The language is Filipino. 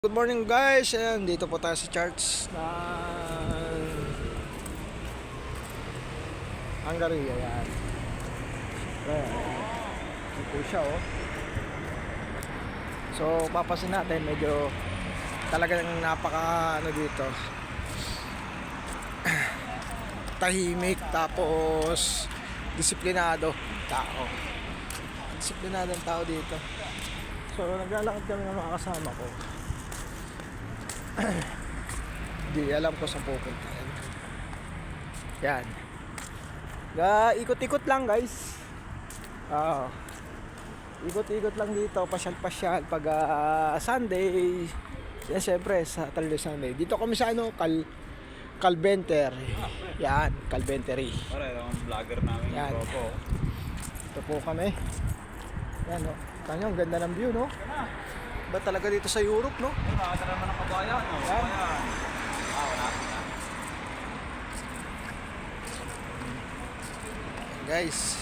Good morning guys, ayan, dito po tayo sa church ng Hungary, ayan. Ito po siya oh. So papasin natin, medyo talagang napaka dito tahimik, tapos disiplinado tao. Disiplinadong tao dito. So naglalakad kami ng mga kasama ko. Di alam ko sa pupunta. Yan. Ikot-ikot lang guys. Ikot-ikot lang dito, pasyal-pasyal pag Sunday. Yan syempre sa Saturday Sunday. Dito kami sa Calventry. Yan, Calventry. Pare, ang vlogger namin Yan. yung Coco. Ito po kami. Yan oh. Kanya, ang ganda ng view no. Ba talaga dito sa Europe no? Nakatara naman ang kabayan. Yan. Wala na. Guys.